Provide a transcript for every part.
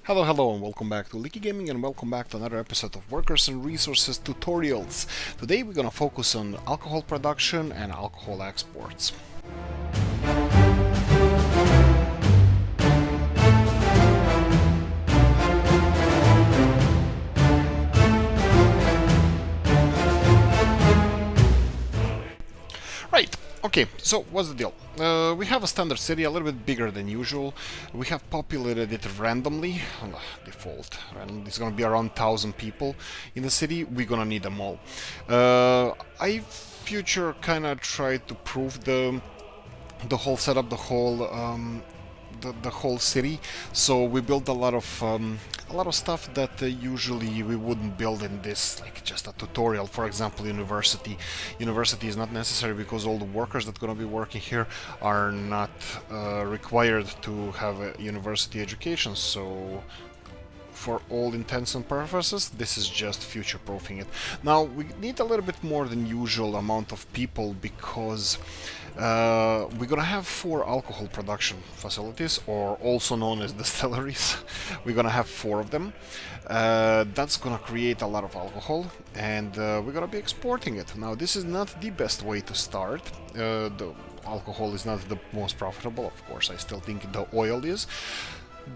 Hello, and welcome back to Oolykee Gaming, and welcome back to another episode of Workers and Resources Tutorials. Today we're gonna focus on alcohol production and alcohol exports. Right, okay, so what's the deal? We have a standard city, a little bit bigger than usual. We have populated it randomly, default, and it's gonna be around 1,000 people in the city. We're gonna need them all. I future kinda tried to prove the whole setup, the whole city. So we built a lot of stuff that usually we wouldn't build in this, like just a tutorial. For example, university. University is not necessary because all the workers that are going to be working here are not required to have a university education. So for all intents and purposes, this is just future-proofing it. Now, we need a little bit more than usual amount of people because we're gonna have 4 alcohol production facilities, or also known as distilleries. We're gonna have 4 of them. That's gonna create a lot of alcohol, and we're gonna be exporting it. Now, this is not the best way to start. The alcohol is not the most profitable, of course. I still think the oil is.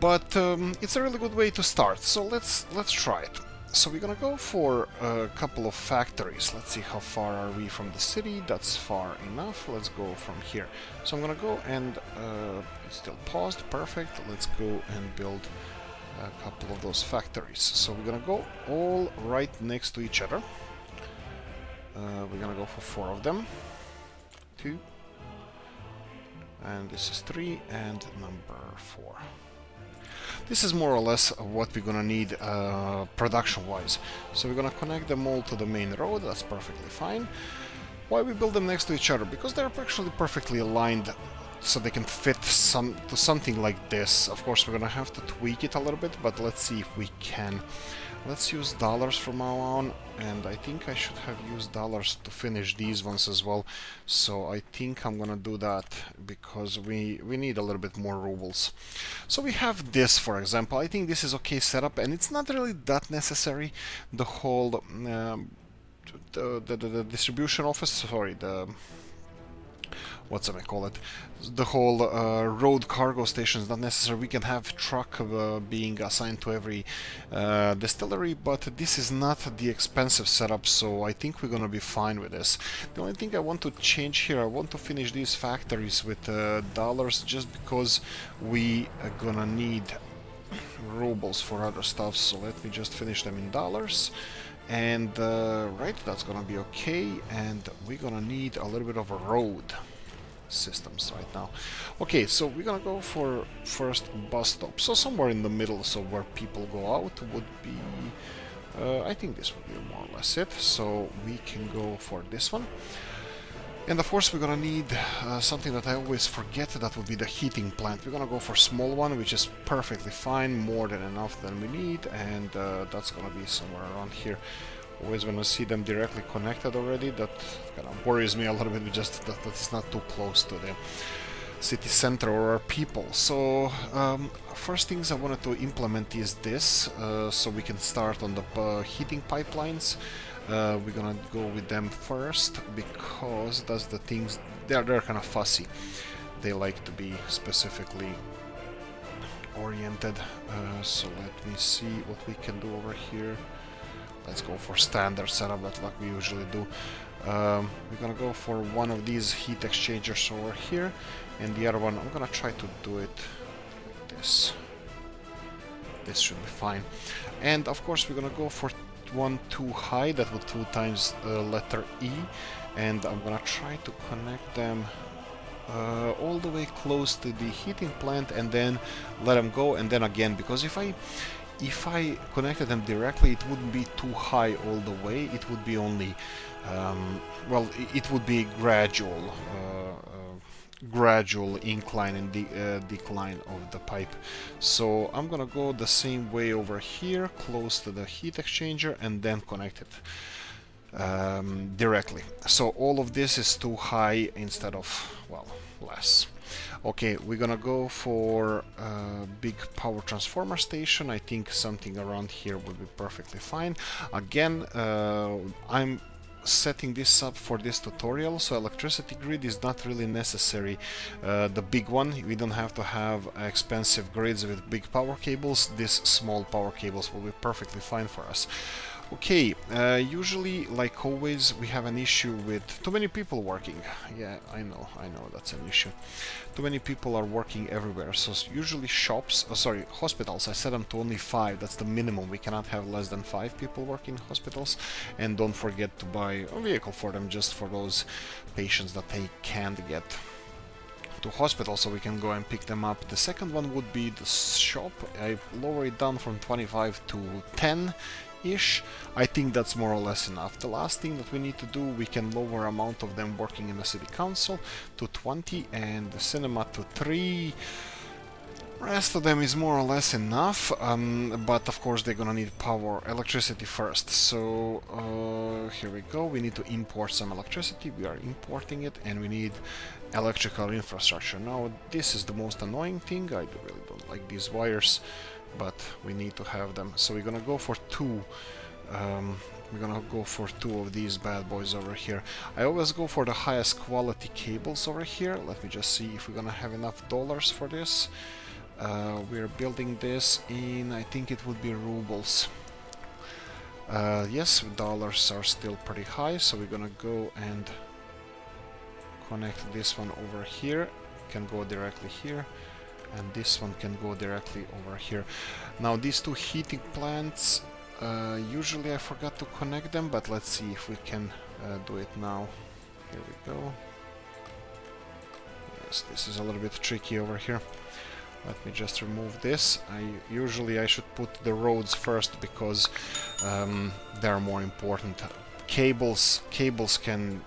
But it's a really good way to start, so let's try it. So we're gonna go for a couple of factories. Let's see how far are we from the city. That's far enough. Let's go from here. So I'm gonna go and it's still paused. Perfect. Let's go and build a couple of those factories. So we're gonna go all right next to each other. We're gonna go for 4 of them. 2. And this is 3 and number 4. This is more or less what we're gonna need production-wise. So we're gonna connect them all to the main road. That's perfectly fine. Why we build them next to each other? Because they're actually perfectly aligned, so they can fit to something like this. Of course, we're gonna have to tweak it a little bit, but let's see if we can. Let's use dollars from now on, and I think I should have used dollars to finish these ones as well. So I think I'm gonna do that because we need a little bit more rubles. So we have this, for example. I think this is okay setup, and it's not really that necessary. The whole the distribution office, sorry, the what's I call it? The whole road cargo station is not necessary. We can have truck being assigned to every distillery, but this is not the expensive setup, so I think we're gonna be fine with this. The only thing I want to change here, I want to finish these factories with dollars, just because we are gonna need rubles for other stuff. So let me just finish them in dollars. And right, that's gonna be okay. And we're gonna need a little bit of a road systems right now. Okay, so we're gonna go for first bus stop. So somewhere in the middle, so where people go out would be, I think this would be more or less it. So we can go for this one. And of course we're gonna need something that I always forget, that would be the heating plant. We're gonna go for a small one, which is perfectly fine, more than enough than we need, and that's gonna be somewhere around here. Always when I see them directly connected already, that kind of worries me a little bit, just that it's not too close to the city center or our people. So first things I wanted to implement is this, so we can start on the heating pipelines. We're gonna go with them first because that's the things, they're kind of fussy. They like to be specifically oriented. So let me see what we can do over here. Let's go for standard setup, that like we usually do. We're gonna go for one of these heat exchangers over here, and the other one I'm gonna try to do it like this. This should be fine. And of course we're gonna go for one too high, that would 2 times letter E, and I'm gonna try to connect them all the way close to the heating plant, and then let them go, and then again, because if I connected them directly, it wouldn't be too high all the way. It would be only, well, it would be gradual incline and decline of the pipe. So I'm gonna go the same way over here, close to the heat exchanger, and then connect it directly. So all of this is too high instead of, well, less. Okay, we're gonna go for a big power transformer station. I think something around here would be perfectly fine. Again, I'm setting this up for this tutorial, so electricity grid is not really necessary. The big one, we don't have to have expensive grids with big power cables. These small power cables will be perfectly fine for us. Okay, usually, like always, we have an issue with too many people working. Yeah, I know, that's an issue. Too many people are working everywhere, so usually shops, hospitals, I set them to only 5, that's the minimum. We cannot have less than 5 people working in hospitals. And don't forget to buy a vehicle for them, just for those patients that they can't get to hospital, so we can go and pick them up. The second one would be the shop. I lower it down from 25 to 10-ish. I think that's more or less enough. The last thing that we need to do, we can lower amount of them working in the city council to 20 and the cinema to 3. Rest of them is more or less enough, but of course they're gonna need electricity first. So here we go. We need to import some electricity. We are importing it, and we need electrical infrastructure. Now this is the most annoying thing. I really don't like these wires, but we need to have them. So we're gonna go for 2. We're gonna go for 2 of these bad boys over here. I always go for the highest quality cables over here. Let me just see if we're gonna have enough dollars for this. We're building this in, I think it would be rubles. Yes, dollars are still pretty high, so we're gonna go and connect this one over here. Can go directly here, and this one can go directly over here. Now these 2 heating plants, usually I forgot to connect them, but let's see if we can do it now. Here we go. Yes, this is a little bit tricky over here. Let me just remove this. Usually I should put the roads first, because they're more important. Cables can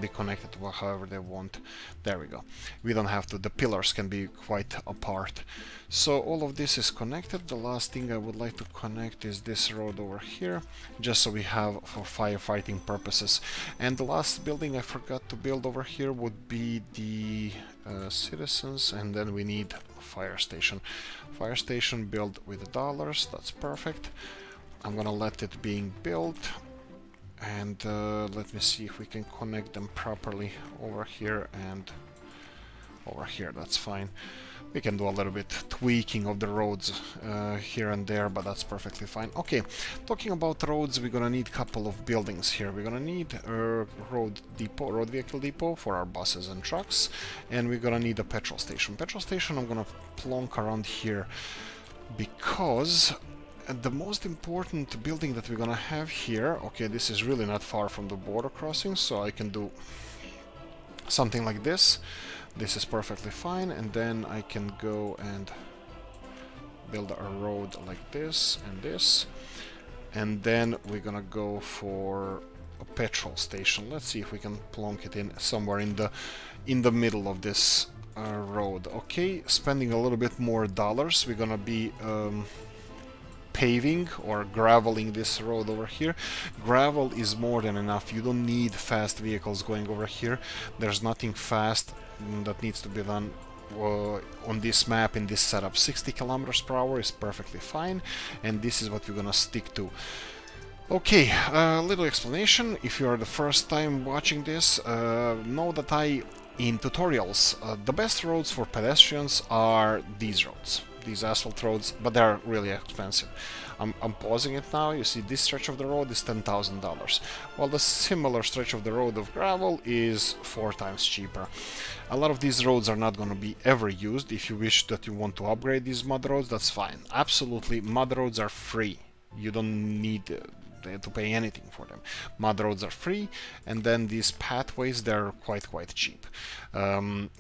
be connected to however they want. There we go. We don't have to. The pillars can be quite apart. So all of this is connected. The last thing I would like to connect is this road over here, just so we have for firefighting purposes. And the last building I forgot to build over here would be the citizens, and then we need fire station. Fire station built with dollars. That's perfect. I'm gonna let it being built. And let me see if we can connect them properly over here and over here. That's fine. We can do a little bit tweaking of the roads here and there, but that's perfectly fine. Okay, talking about roads, we're gonna need a couple of buildings here. We're gonna need a road vehicle depot for our buses and trucks, and we're gonna need a petrol station. Petrol station I'm gonna plonk around here, because the most important building that we're gonna have here, okay, this is really not far from the border crossing, so I can do something like this. This is perfectly fine, and then I can go and build a road like this and this, and then we're gonna go for a petrol station. Let's see if we can plonk it in somewhere in the middle of this road. Okay, spending a little bit more dollars, we're gonna be paving or graveling this road over here. Gravel is more than enough. You don't need fast vehicles going over here. There's nothing fast that needs to be done on this map, in this setup. 60 kilometers per hour is perfectly fine, and this is what we're gonna stick to. Okay, a little explanation. If you are the first time watching this, know that in tutorials, the best roads for pedestrians are these roads, these asphalt roads, but they're really expensive. I'm pausing it now. You see this stretch of the road is $10,000, while the similar stretch of the road of gravel is 4 times cheaper. A lot of these roads are not going to be ever used. If you wish that you want to upgrade these mud roads, that's fine. Absolutely, mud roads are free. You don't need to pay anything for them. Mud roads are free, and then these pathways, they're quite cheap.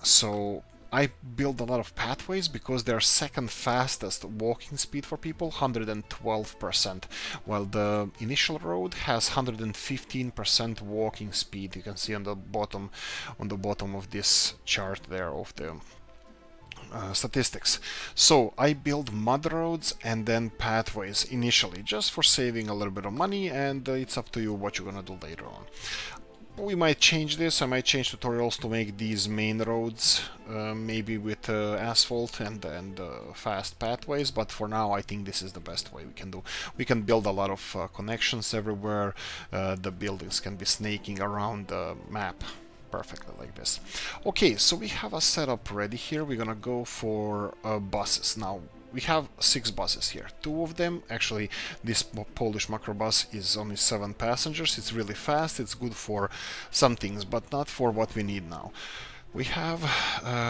So I build a lot of pathways because they're second fastest walking speed for people, 112%, while the initial road has 115% walking speed. You can see on the bottom of this chart there of the statistics. So I build mud roads and then pathways initially, just for saving a little bit of money, and it's up to you what you're gonna do later on. We might change this. I might change tutorials to make these main roads maybe with asphalt and fast pathways, but for now I think this is the best way we can do. We can build a lot of connections everywhere. The buildings can be snaking around the map perfectly like this. Okay, so we have a setup ready here. We're gonna go for buses now. We have 6 buses here. 2 of them, actually, this Polish macrobus is only 7 passengers. It's really fast. It's good for some things, but not for what we need now. We have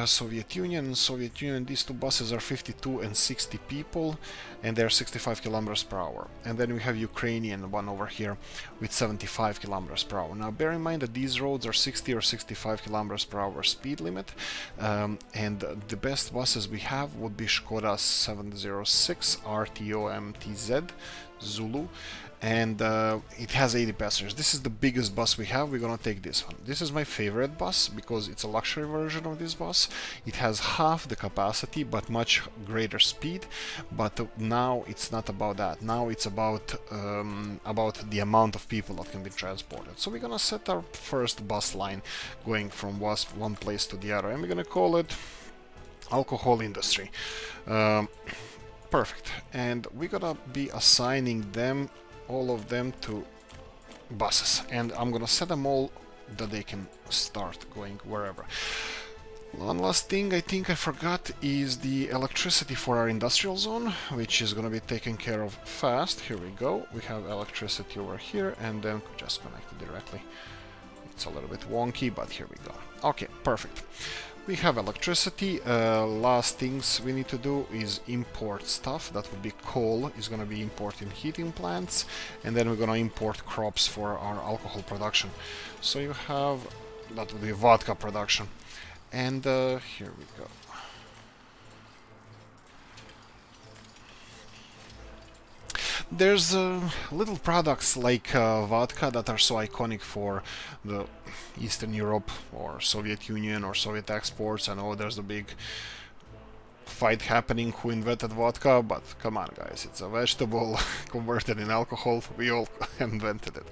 Soviet Union. Soviet Union, these 2 buses are 52 and 60 people, and they're 65 kilometers per hour. And then we have Ukrainian one over here with 75 kilometers per hour. Now bear in mind that these roads are 60 or 65 kilometers per hour speed limit, and the best buses we have would be Skoda 706 RTO-MTZ Zulu, and it has 80 passengers. This is the biggest bus we have. We're gonna take this one. This is my favorite bus because it's a luxury version of this bus. It has half the capacity but much greater speed, but now it's not about that. Now it's about the amount of people that can be transported. So we're gonna set our first bus line going from one place to the other, and we're gonna call it alcohol industry. Perfect. And we're gonna be assigning them, all of them, to buses, and I'm gonna set them all that they can start going wherever. One last thing I think I forgot is the electricity for our industrial zone, which is gonna be taken care of fast. Here we go. We have electricity over here, and then just connect it directly. It's a little bit wonky, but here we go. Okay, perfect. We have electricity. Last things we need to do is import stuff. That would be coal, is going to be importing heating plants, and then we're going to import crops for our alcohol production. So you have, that would be vodka production. And here we go. There's little products like vodka that are so iconic for the Eastern Europe or Soviet Union or Soviet exports. I know there's a big fight happening who invented vodka, but come on guys, it's a vegetable converted in alcohol. We all invented it.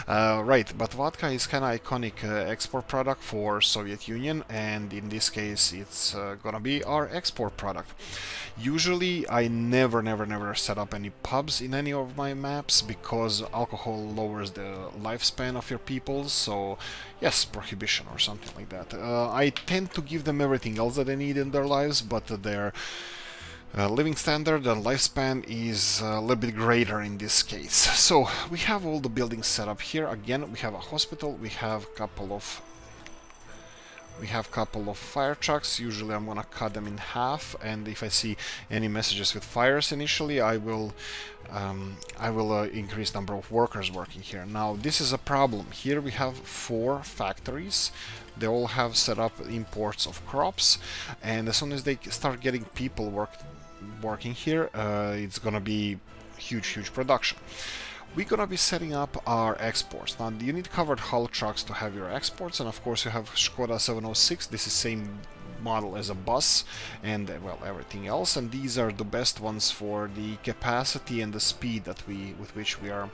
Right, but vodka is kind of iconic export product for Soviet Union, and in this case it's gonna be our export product. Usually I never set up any pubs in any of my maps because alcohol lowers the lifespan of your people, so yes, prohibition or something like that. I tend to give them everything else that they need in their lives, but their living standard and lifespan is a little bit greater in this case. So we have all the buildings set up here. Again, we have a hospital, we have couple of fire trucks. Usually I'm gonna cut them in half, and if I see any messages with fires initially, I will increase number of workers working here. Now this is a problem. Here we have 4 factories. They all have set up imports of crops, and as soon as they start getting people working here, it's gonna be huge production. We're gonna be setting up our exports. Now you need covered hull trucks to have your exports, and of course you have Skoda 706. This is same model as a bus, and well, everything else, and these are the best ones for the capacity and the speed that with which we are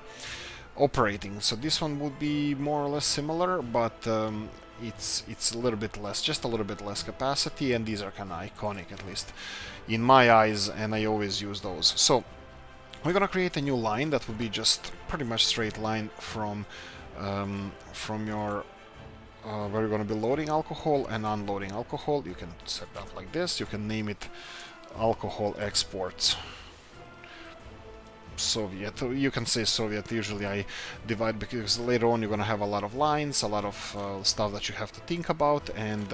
operating. So this one would be more or less similar, but it's a little bit less, just a little bit less capacity, and these are kind of iconic, at least in my eyes, and I always use those. So we're gonna create a new line that will be just pretty much straight line from your where you're gonna be loading alcohol and unloading alcohol. You can set it up like this. You can name it alcohol exports Soviet. You can say Soviet. Usually I divide because later on you're gonna have a lot of lines, a lot of stuff that you have to think about, and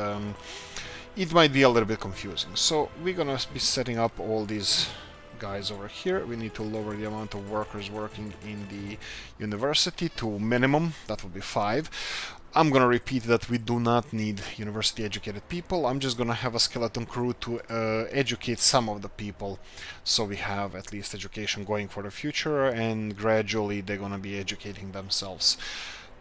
it might be a little bit confusing. So we're gonna be setting up all these guys over here. We need to lower the amount of workers working in the university to minimum. That would be 5. I'm gonna repeat that we do not need university educated people. I'm just gonna have a skeleton crew to educate some of the people, so we have at least education going for the future, and gradually they're gonna be educating themselves.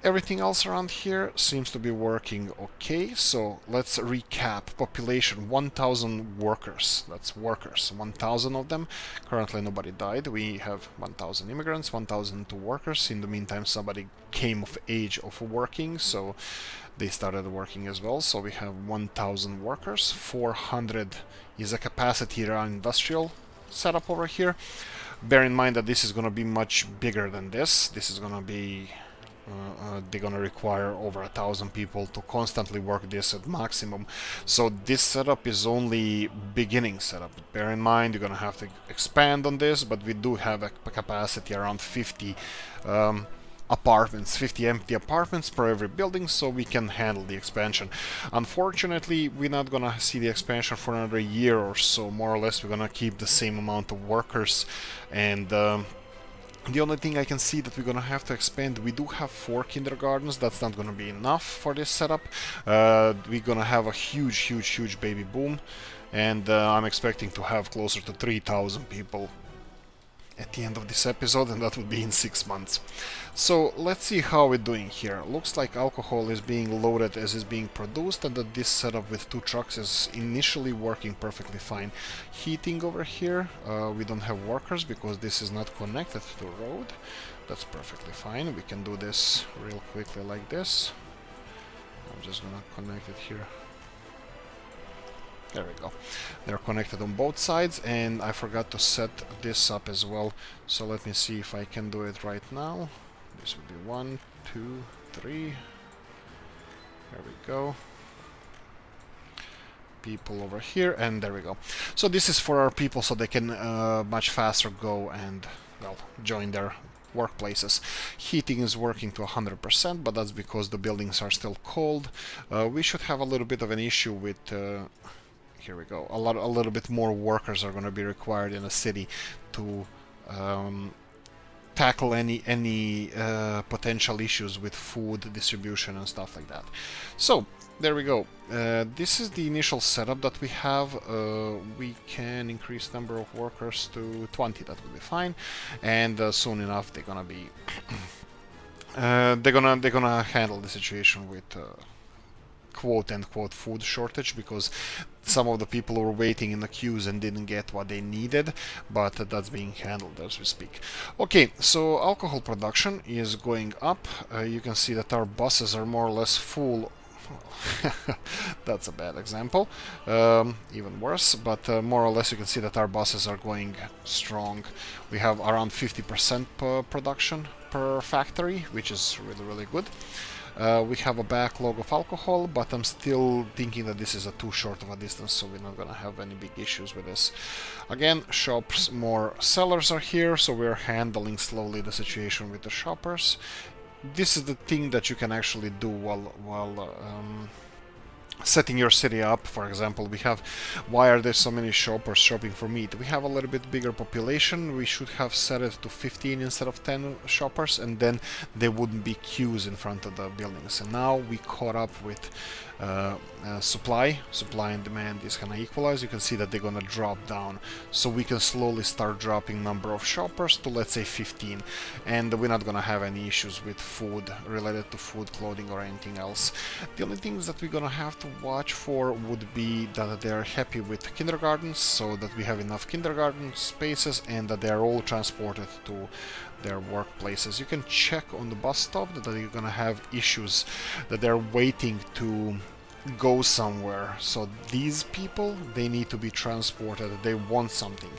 Everything else around here seems to be working okay, so let's recap. Population 1,000 workers. That's workers, 1,000 of them. Currently nobody died. We have 1,000 immigrants, 1,002 workers. In the meantime, somebody came of age of working, so they started working as well. So we have 1,000 workers. 400 is a capacity around industrial setup over here. Bear in mind that this is going to be much bigger than this. This is going to be they're gonna require over 1,000 people to constantly work this at maximum. So this setup is only beginning setup. Bear in mind you're gonna have to expand on this, but we do have a capacity around 50 apartments, 50 empty apartments per every building, so we can handle the expansion. Unfortunately, we're not gonna see the expansion for another year or so. More or less, we're gonna keep the same amount of workers, and the only thing I can see that we're gonna have to expand, we do have 4 kindergartens. That's not gonna be enough for this setup. We're gonna have a huge baby boom, and I'm expecting to have closer to 3,000 people at the end of this episode, and that would be in 6 months. So let's see how we're doing here. Looks like alcohol is being loaded as is being produced, and that this setup with 2 trucks is initially working perfectly fine. Heating over here, we don't have workers because this is not connected to the road. That's perfectly fine. We can do this real quickly like this. I'm just gonna connect it here. There we go. They're connected on both sides, and I forgot to set this up as well. So let me see if I can do it right now. This would be 1, 2, 3. There we go. People over here, and there we go. So this is for our people, so they can much faster go and, well, join their workplaces. Heating is working to 100%, but that's because the buildings are still cold. We should have a little bit of an issue with here we go. A little bit more workers are going to be required in a city to tackle any potential issues with food distribution and stuff like that. So there we go. This is the initial setup that we have. We can increase number of workers to 20. That will be fine, and soon enough they're gonna be they're gonna handle the situation with quote-unquote food shortage, because some of the people were waiting in the queues and didn't get what they needed, but that's being handled as we speak. Okay, so alcohol production is going up. You can see that our buses are more or less full. That's a bad example, even worse, but more or less you can see that our buses are going strong. We have around 50% production per factory, which is really good. We have a backlog of alcohol, but I'm still thinking that this is too short of a distance, so we're not gonna have any big issues with this. Again, shops, more sellers are here, so we're handling slowly the situation with the shoppers. This is the thing that you can actually do while setting your city up. For example, we have, why are there so many shoppers shopping for meat? We have a little bit bigger population. We should have set it to 15 instead of 10 shoppers, and then there wouldn't be queues in front of the buildings. And now we caught up with supply and demand is gonna equalize. You can see that they're gonna drop down, so we can slowly start dropping number of shoppers to, let's say, 15, and we're not gonna have any issues with food related to food, clothing, or anything else. The only things that we're gonna have to watch for would be that they're happy with kindergartens, so that we have enough kindergarten spaces and that they're all transported to their workplaces. You can check on the bus stop that you're gonna have issues, that they're waiting to go somewhere. So these people, they need to be transported. They want something.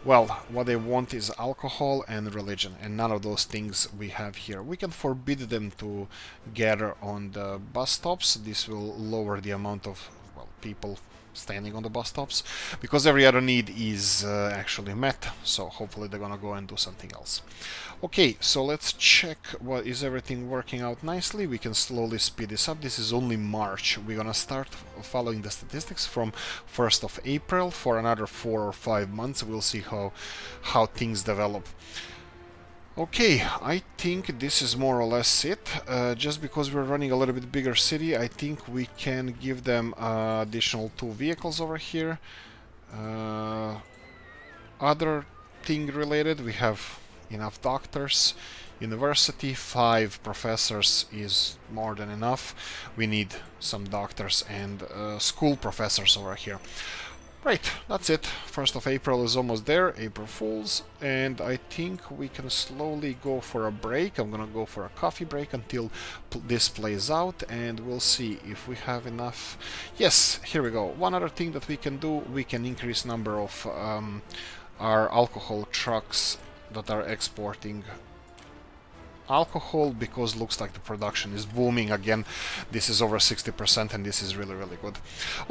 Well, what they want is alcohol and religion, and none of those things we have here. We can forbid them to gather on the bus stops. This will lower the amount of, well, people standing on the bus stops, because every other need is actually met, so hopefully they're gonna go and do something else. Okay, so let's check what is everything working out nicely. We can slowly speed this up. This is only March. We're gonna start following the statistics from 1st of April for another 4 or 5 months. We'll see how things develop. Okay, I think this is more or less it. Just because we're running a little bit bigger city, I think we can give them additional 2 vehicles over here. Other thing related, we have enough doctors. university. 5 professors is more than enough. We need some doctors and school professors over here. Right, that's it. 1st of April is almost there, April Fools, and I think we can slowly go for a break. I'm gonna go for a coffee break until this plays out, and we'll see if we have enough. Yes, here we go. One other thing that we can do, we can increase number of our alcohol trucks that are exporting alcohol, because looks like the production is booming again. This is over 60% and this is really good.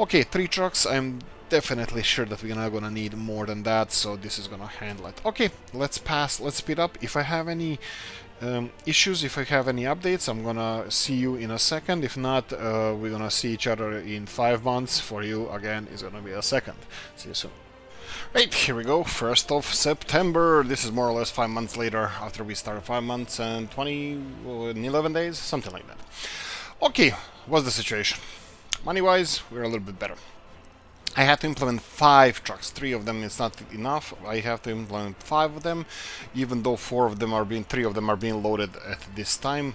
Okay, 3 trucks. I'm definitely sure that we're not gonna need more than that, so this is gonna handle it. Okay, let's speed up. If I have any issues, if I have any updates, I'm gonna see you in a second. If not, we're gonna see each other in 5 months. For you again, it's gonna be a second. See you soon. Right, here we go, 1st of September. This is more or less 5 months later, after we started 5 months and 11 days, something like that. Okay, what's the situation? Money-wise, we're a little bit better. I have to implement 5 trucks. 3 of them is not enough. I have to implement 5 of them, even though 3 of them are being loaded at this time.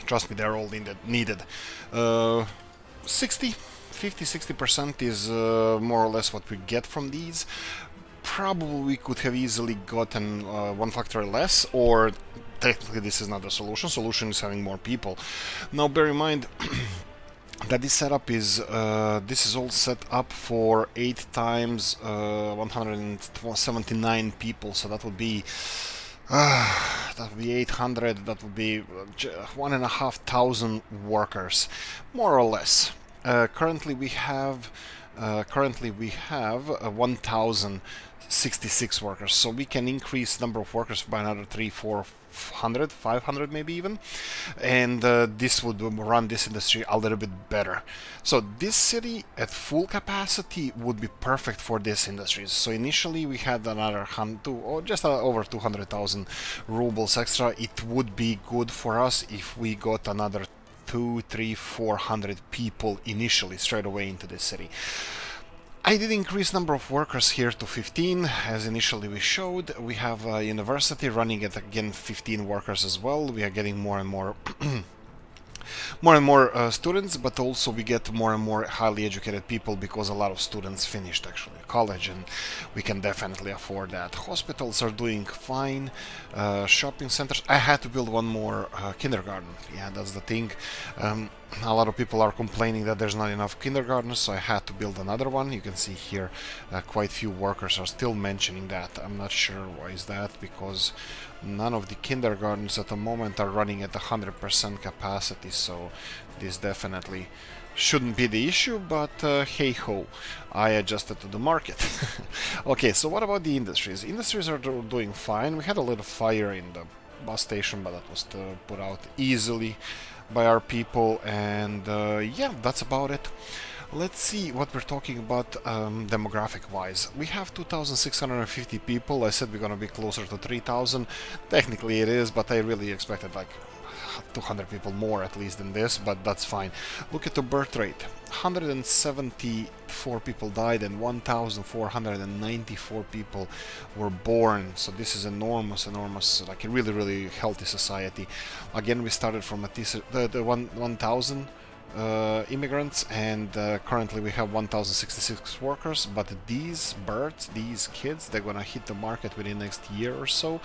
Trust me, they're all needed. 50-60% is more or less what we get from these. Probably we could have easily gotten 1 factory less, or technically this is not the solution. Solution is having more people. Now bear in mind that this setup is this is all set up for 8 times 179 people, so that would be 800. That would be 1,500 workers, more or less. Currently we have 1,066 workers, so we can increase number of workers by another 300-400, 500 maybe even, and this would run this industry a little bit better. So this city at full capacity would be perfect for this industries. So initially we had another just over 200,000 rubles extra. It would be good for us if we got another 200-400 people initially straight away into this city. I did increase number of workers here to 15, as initially we showed. We have a university running at again 15 workers as well. We are getting more and more students, but also we get more and more highly educated people, because a lot of students finished actually college, and we can definitely afford that. Hospitals are doing fine. Shopping centers. I had to build one more kindergarten. Yeah, that's the thing. A lot of people are complaining that there's not enough kindergartens, so I had to build another one. You can see here quite few workers are still mentioning that. I'm not sure why is that, because none of the kindergartens at the moment are running at 100% capacity, so this definitely shouldn't be the issue, but hey ho, I adjusted to the market. Okay, so what about the industries? Industries are doing fine. We had a little fire in the bus station, but that was put out easily by our people, and yeah, that's about it. Let's see what we're talking about demographic wise. We have 2,650 people. I said we're gonna be closer to 3,000. Technically it is, but I really expected like 200 people more at least than this, but that's fine. Look at the birth rate. 174 people died and 1,494 people were born. So this is enormous, like a really healthy society. Again, we started from at least 1,000 immigrants, and currently we have 1,066 workers, but these birds, these kids, they're gonna hit the market within the next year or so.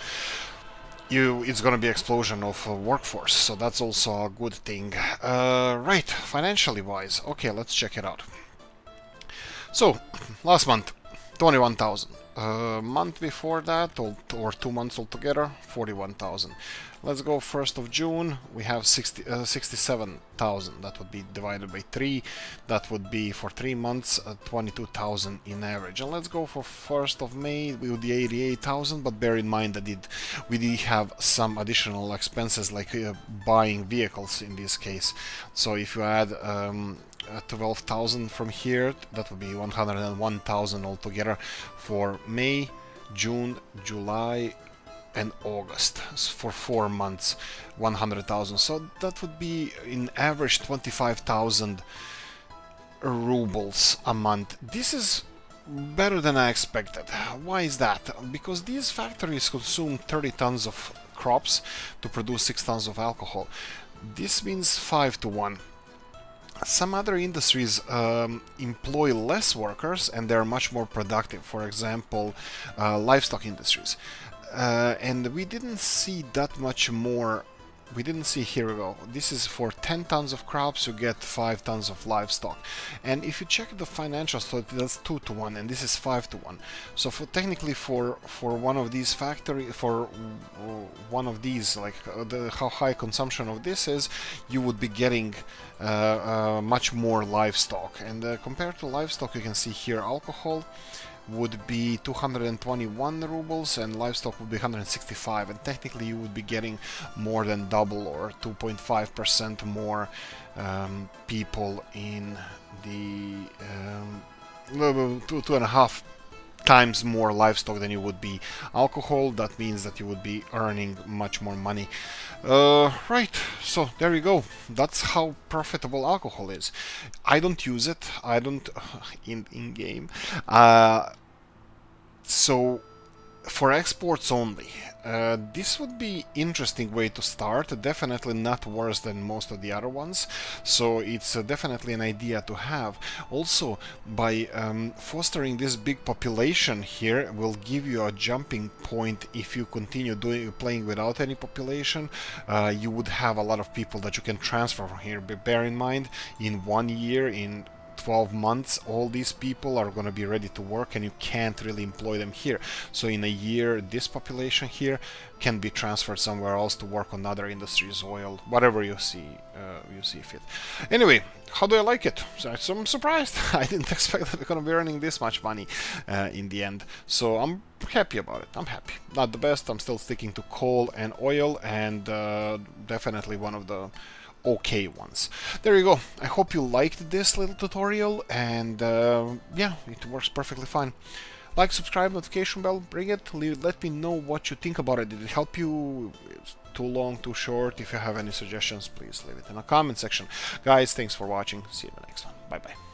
It's gonna be explosion of workforce, so that's also a good thing. Right, financially wise, okay, let's check it out. So, last month, 21,000. Month before that, or 2 months altogether, 41,000. Let's go 1st of June, we have 67,000. That would be divided by 3. That would be for 3 months, 22,000 in average. And let's go for 1st of May with the 88,000, but bear in mind that we did have some additional expenses, like buying vehicles in this case. So if you add 12,000 from here, that would be 101,000 altogether for May, June, July and August. For 4 months, 100,000. So that would be in average 25,000 rubles a month. This is better than I expected. Why is that? Because these factories consume 30 tons of crops to produce 6 tons of alcohol. This means 5 to 1. Some other industries employ less workers and they're much more productive. For example, livestock industries. And we didn't see that much more. We didn't see, here we go. This is for 10 tons of crops, you get 5 tons of livestock. And if you check the financials, so that's 2 to 1, and this is 5 to 1. So technically for one of these like how high consumption of this is, you would be getting much more livestock. And compared to livestock, you can see here alcohol would be 221 rubles and livestock would be 165, and technically you would be getting more than double or 2.5% more people in the 2.5 times more livestock than you would be alcohol. That means that you would be earning much more money. Right, so there you go. That's how profitable alcohol is. I don't use it. I don't in game. So for exports only, this would be interesting way to start. Definitely not worse than most of the other ones, so it's definitely an idea to have. Also, by fostering this big population here will give you a jumping point. If you continue playing without any population, you would have a lot of people that you can transfer from here. But bear in mind, in 1 year, in 12 months, all these people are going to be ready to work and you can't really employ them here. So in a year, this population here can be transferred somewhere else to work on other industries, oil, whatever you see fit. Anyway, how do I like it? So I'm surprised. I didn't expect that we're going to be earning this much money in the end. So I'm happy about it. I'm happy. Not the best. I'm still sticking to coal and oil, and definitely one of the okay ones. There you go. I hope you liked this little tutorial, and yeah, it works perfectly fine. Like, subscribe, notification bell, bring it. Let me know what you think about it. Did it help you? It's too long, too short? If you have any suggestions, please leave it in the comment section. Guys, thanks for watching. See you in the next one. Bye bye.